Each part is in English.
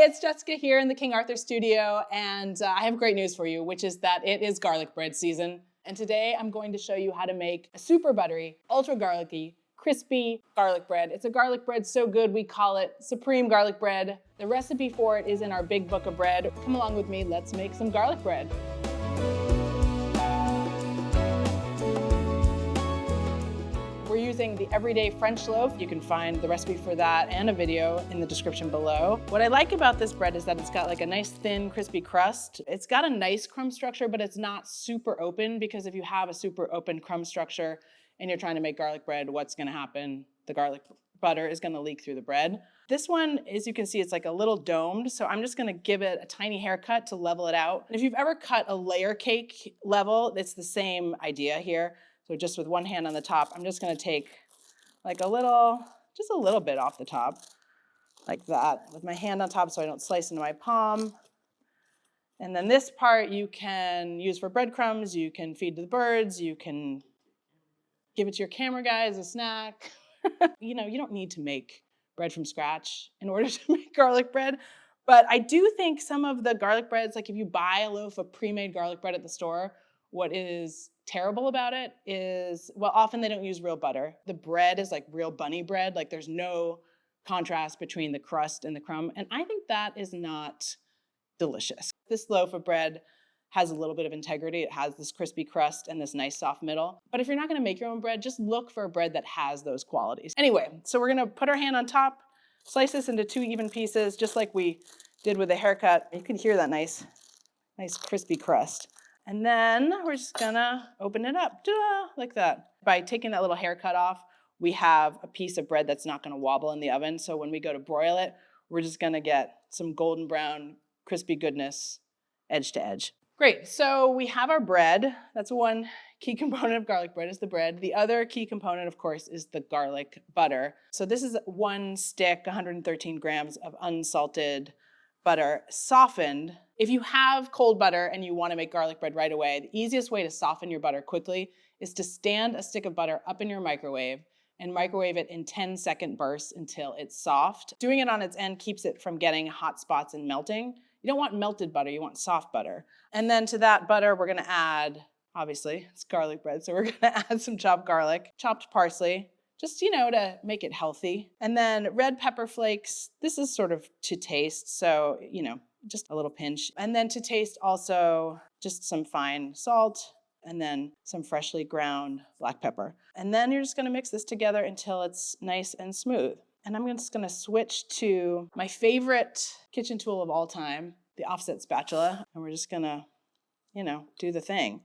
it's Jessica here in the King Arthur studio, and I have great news for you, which is that it is garlic bread season. And today I'm going to show you how to make a super buttery, ultra garlicky, crispy garlic bread. It's a garlic bread so good we call it supreme garlic bread. The recipe for it is in our big book of bread. Come along with me, let's make some garlic bread. We're using the everyday French loaf. You can find the recipe for that and a video in the description below. What I like about this bread is that it's got like a nice thin crispy crust. It's got a nice crumb structure, but it's not super open, because if you have a super open crumb structure and you're trying to make garlic bread, what's gonna happen? The garlic butter is gonna leak through the bread. This one, as you can see, it's like a little domed, so I'm just gonna give it a tiny haircut to level it out. And if you've ever cut a layer cake level, it's the same idea here. So just with one hand on the top, I'm just gonna take like just a little bit off the top, like that, with my hand on top so I don't slice into my palm. And then this part you can use for breadcrumbs, you can feed to the birds, you can give it to your camera guy as a snack. You know, you don't need to make bread from scratch in order to make garlic bread. But I do think some of the garlic breads, like if you buy a loaf of pre-made garlic bread at the store, what is terrible about it is, well, often they don't use real butter. The bread is like real bunny bread. Like there's no contrast between the crust and the crumb. And I think that is not delicious. This loaf of bread has a little bit of integrity. It has this crispy crust and this nice soft middle. But if you're not gonna make your own bread, just look for a bread that has those qualities. Anyway, so we're gonna put our hand on top, slice this into 2 even pieces, just like we did with the haircut. You can hear that nice crispy crust. And then we're just gonna open it up, like that. By taking that little haircut off, we have a piece of bread that's not gonna wobble in the oven. So when we go to broil it, we're just gonna get some golden brown, crispy goodness, edge to edge. Great, so we have our bread. That's one key component of garlic bread, is the bread. The other key component, of course, is the garlic butter. So this is 1 stick, 113 grams of unsalted butter, softened. If you have cold butter and you want to make garlic bread right away, the easiest way to soften your butter quickly is to stand a stick of butter up in your microwave and microwave it in 10-second bursts until it's soft. Doing it on its end keeps it from getting hot spots and melting. You don't want melted butter, you want soft butter. And then to that butter, we're gonna add, obviously, it's garlic bread, so we're gonna add some chopped garlic, chopped parsley, just, you know, to make it healthy. And then red pepper flakes. This is sort of to taste, so, you know, just a little pinch. And then to taste also just some fine salt, and then some freshly ground black pepper. And then you're just gonna mix this together until it's nice and smooth. And I'm just gonna switch to my favorite kitchen tool of all time, the offset spatula. And we're just gonna, you know, do the thing.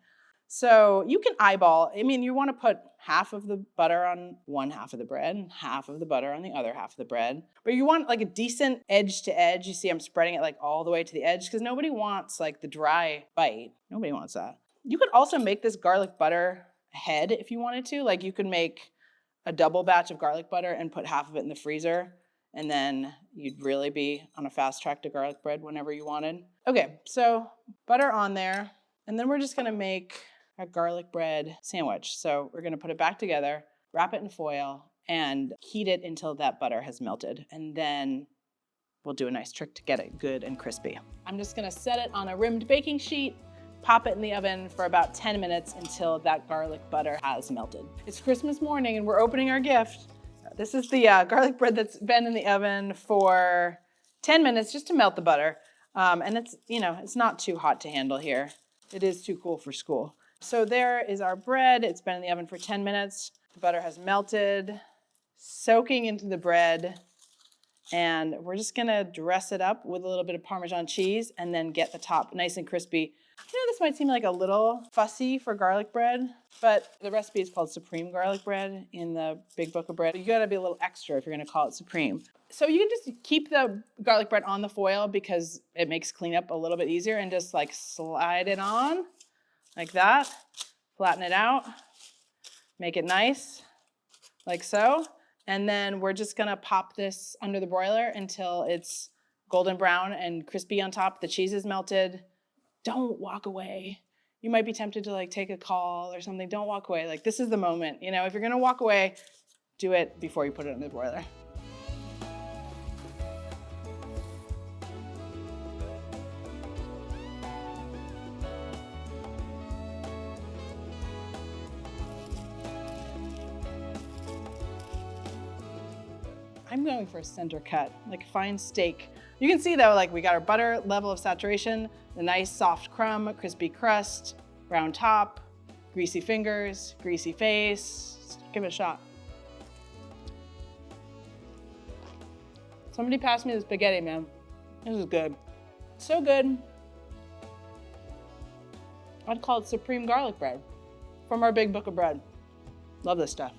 So you can eyeball, I mean, you wanna put half of the butter on one half of the bread and half of the butter on the other half of the bread. But you want like a decent edge to edge. You see I'm spreading it like all the way to the edge, because nobody wants like the dry bite. Nobody wants that. You could also make this garlic butter ahead if you wanted to. Like you could make a double batch of garlic butter and put half of it in the freezer, and then you'd really be on a fast track to garlic bread whenever you wanted. Okay, so butter on there, and then we're just gonna make our garlic bread sandwich. So we're gonna put it back together, wrap it in foil, and heat it until that butter has melted. And then we'll do a nice trick to get it good and crispy. I'm just gonna set it on a rimmed baking sheet, pop it in the oven for about 10 minutes until that garlic butter has melted. It's Christmas morning and we're opening our gift. This is the garlic bread that's been in the oven for 10 minutes just to melt the butter. And it's, you know, it's not too hot to handle here. It is too cool for school. So there is our bread. It's been in the oven for 10 minutes. The butter has melted, soaking into the bread. And we're just gonna dress it up with a little bit of Parmesan cheese and then get the top nice and crispy. You know, this might seem like a little fussy for garlic bread, but the recipe is called supreme garlic bread in the big book of bread. You gotta be a little extra if you're gonna call it supreme. So you can just keep the garlic bread on the foil because it makes cleanup a little bit easier, and just like slide it on like that, flatten it out, make it nice, like so. And then we're just gonna pop this under the broiler until it's golden brown and crispy on top. The cheese is melted. Don't walk away. You might be tempted to like take a call or something. Don't walk away. Like this is the moment. You know, if you're gonna walk away, do it before you put it in the broiler. I'm going for a center cut, like a fine steak. You can see though, like we got our butter level of saturation, the nice soft crumb, crispy crust, brown top, greasy fingers, greasy face. Let's give it a shot. Somebody pass me the spaghetti, man. This is good. So good. I'd call it supreme garlic bread from our big book of bread. Love this stuff.